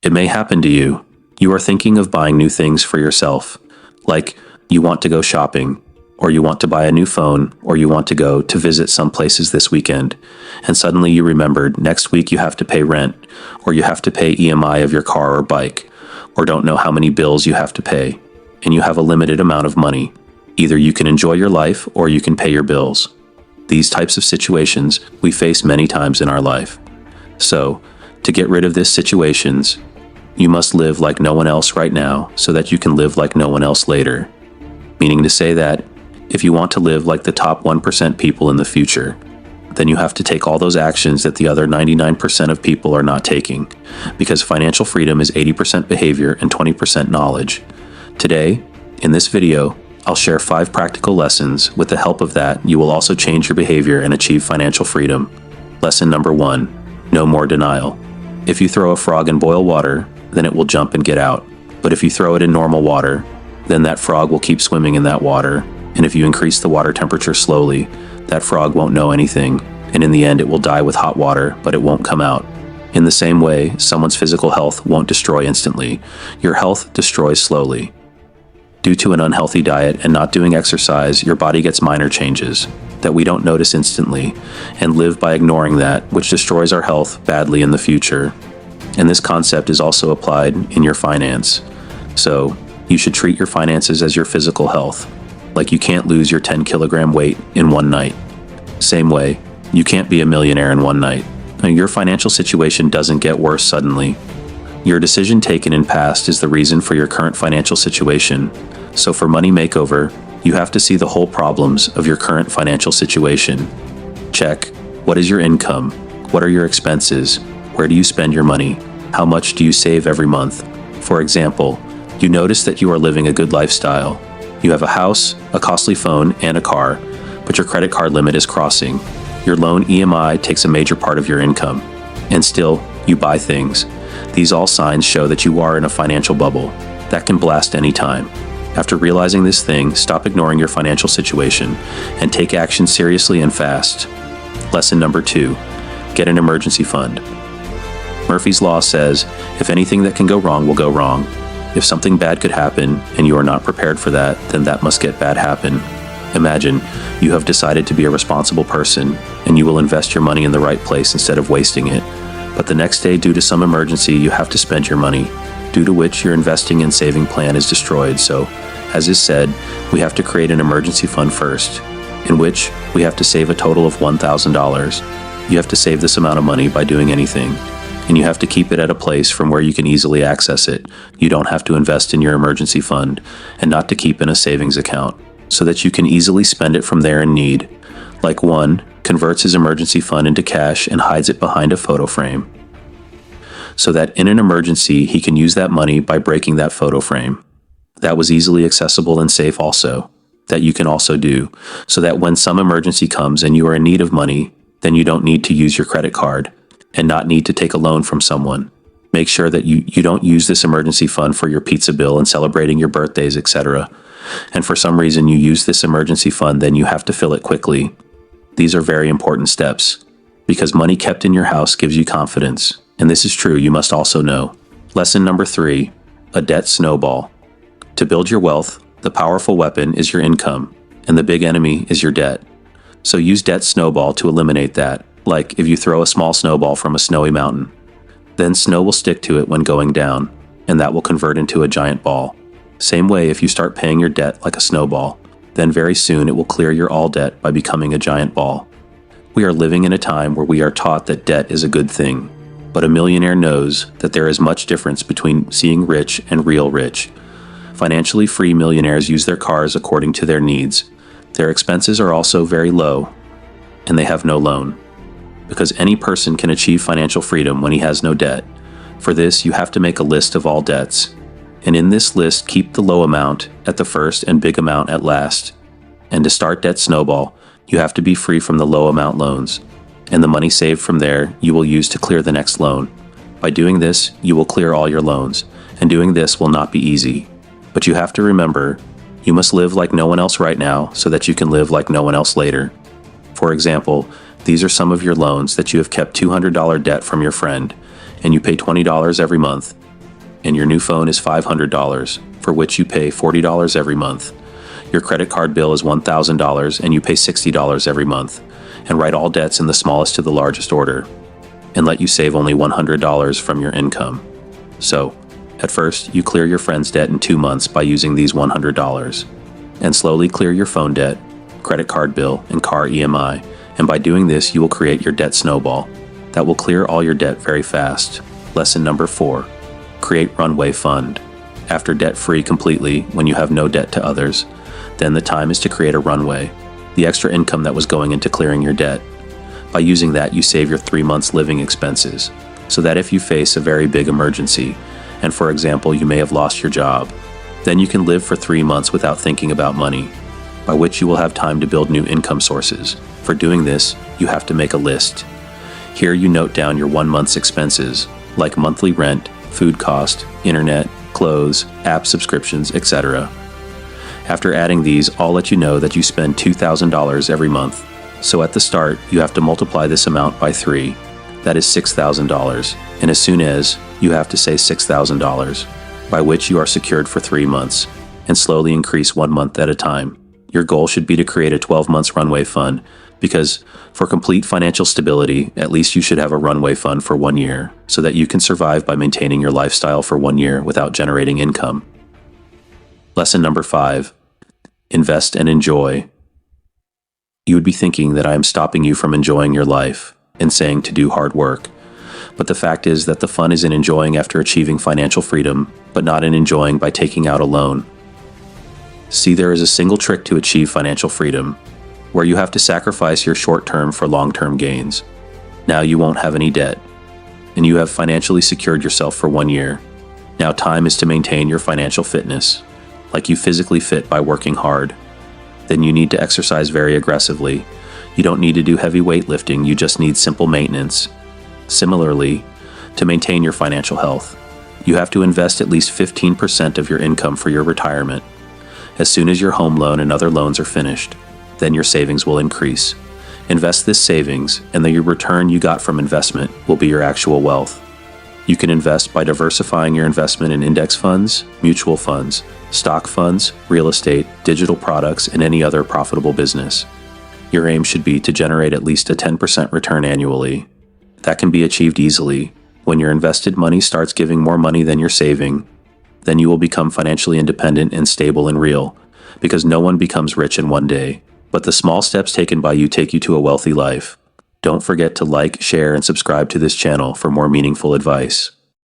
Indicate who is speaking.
Speaker 1: It may happen to you. You are thinking of buying new things for yourself, like you want to go shopping, or you want to buy a new phone, or you want to go to visit some places this weekend, and suddenly you remembered next week you have to pay rent, or you have to pay EMI of your car or bike, or don't know how many bills you have to pay, and you have a limited amount of money. Either you can enjoy your life or you can pay your bills. These types of situations we face many times in our life. So, to get rid of these situations, you must live like no one else right now so that you can live like no one else later. Meaning to say that if you want to live like the top 1% people in the future, then you have to take all those actions that the other 99% of people are not taking, because financial freedom is 80% behavior and 20% knowledge. Today, in this video, I'll share 5 practical lessons. With the help of that, you will also change your behavior and achieve financial freedom. Lesson number 1, no more denial. If you throw a frog in boil water, then it will jump and get out. But if you throw it in normal water, then that frog will keep swimming in that water. And if you increase the water temperature slowly, that frog won't know anything, and in the end it will die with hot water, but it won't come out. In the same way, someone's physical health won't destroy instantly. Your health destroys slowly. Due to an unhealthy diet and not doing exercise, your body gets minor changes that we don't notice instantly, and live by ignoring that, which destroys our health badly in the future. And this concept is also applied in your finance. So, you should treat your finances as your physical health. Like you can't lose your 10-kilogram weight in one night. Same way, you can't be a millionaire in one night. Your financial situation doesn't get worse suddenly. Your decision taken in past is the reason for your current financial situation. So for money makeover, you have to see the whole problems of your current financial situation. Check, what is your income? What are your expenses? Where do you spend your money? How much do you save every month? For example, you notice that you are living a good lifestyle. You have a house, a costly phone, and a car, but your credit card limit is crossing. Your loan EMI takes a major part of your income, and still, you buy things. These all signs show that you are in a financial bubble that can blast any time. After realizing this thing, stop ignoring your financial situation and take action seriously and fast. Lesson number 2, get an emergency fund. Murphy's Law says, if anything that can go wrong will go wrong. If something bad could happen and you are not prepared for that, then that must get bad happen. Imagine you have decided to be a responsible person and you will invest your money in the right place instead of wasting it. But the next day, due to some emergency, you have to spend your money, due to which your investing and saving plan is destroyed. So, as is said, we have to create an emergency fund first, in which we have to save a total of $1,000. You have to save this amount of money by doing anything, and you have to keep it at a place from where you can easily access it. You don't have to invest in your emergency fund and not to keep in a savings account, so that you can easily spend it from there in need. Like one converts his emergency fund into cash and hides it behind a photo frame, so that in an emergency he can use that money by breaking that photo frame. That was easily accessible and safe also, that you can also do, so that when some emergency comes and you are in need of money, then you don't need to use your credit card and not need to take a loan from someone. Make sure that you don't use this emergency fund for your pizza bill and celebrating your birthdays, etc. And for some reason you use this emergency fund, then you have to fill it quickly. These are very important steps, because money kept in your house gives you confidence. And this is true, you must also know. Lesson number 3, a debt snowball. To build your wealth, the powerful weapon is your income, and the big enemy is your debt. So use debt snowball to eliminate that. Like if you throw a small snowball from a snowy mountain, then snow will stick to it when going down, and that will convert into a giant ball. Same way, if you start paying your debt like a snowball, then very soon it will clear your all debt by becoming a giant ball. We are living in a time where we are taught that debt is a good thing, but a millionaire knows that there is much difference between seeing rich and real rich. Financially free millionaires use their cars according to their needs. Their expenses are also very low, and they have no loan. Because any person can achieve financial freedom when he has no debt. For this, you have to make a list of all debts. And in this list, keep the low amount at the first and big amount at last. And to start Debt Snowball, you have to be free from the low amount loans. And the money saved from there, you will use to clear the next loan. By doing this, you will clear all your loans. And doing this will not be easy. But you have to remember, you must live like no one else right now so that you can live like no one else later. For example, these are some of your loans that you have kept $200 debt from your friend, and you pay $20 every month, and your new phone is $500, for which you pay $40 every month. Your credit card bill is $1,000 and you pay $60 every month, and write all debts in the smallest to the largest order, and let you save only $100 from your income. So, at first, you clear your friend's debt in 2 months by using these $100, and slowly clear your phone debt, credit card bill, and car EMI, and by doing this, you will create your debt snowball that will clear all your debt very fast. Lesson number 4, create Runway Fund. After debt-free completely, when you have no debt to others, then the time is to create a runway, the extra income that was going into clearing your debt. By using that, you save your 3 months' living expenses, so that if you face a very big emergency, and for example, you may have lost your job, then you can live for 3 months without thinking about money, by which you will have time to build new income sources. For doing this, you have to make a list. Here you note down your 1 month's expenses, like monthly rent, food cost, internet, clothes, app subscriptions, etc. After adding these, I'll let you know that you spend $2,000 every month. So at the start, you have to multiply this amount by 3. That is $6,000. And as soon as, you have to say $6,000, by which you are secured for 3 months, and slowly increase 1 month at a time. Your goal should be to create a 12 months runway fund, because for complete financial stability, at least you should have a runway fund for 1 year, so that you can survive by maintaining your lifestyle for 1 year without generating income. Lesson number 5, invest and enjoy. You would be thinking that I am stopping you from enjoying your life and saying to do hard work. But the fact is that the fun is in enjoying after achieving financial freedom, but not in enjoying by taking out a loan. See, there is a single trick to achieve financial freedom, where you have to sacrifice your short-term for long-term gains. Now you won't have any debt, and you have financially secured yourself for 1 year. Now time is to maintain your financial fitness, like you physically fit by working hard. Then you need to exercise very aggressively. You don't need to do heavy weightlifting, you just need simple maintenance. Similarly, to maintain your financial health, you have to invest at least 15% of your income for your retirement. As soon as your home loan and other loans are finished, then your savings will increase. Invest this savings, and the return you got from investment will be your actual wealth. You can invest by diversifying your investment in index funds, mutual funds, stock funds, real estate, digital products, and any other profitable business. Your aim should be to generate at least a 10% return annually. That can be achieved easily. When your invested money starts giving more money than you're saving, then you will become financially independent and stable and real, because no one becomes rich in 1 day. But the small steps taken by you take you to a wealthy life. Don't forget to like, share, and subscribe to this channel for more meaningful advice.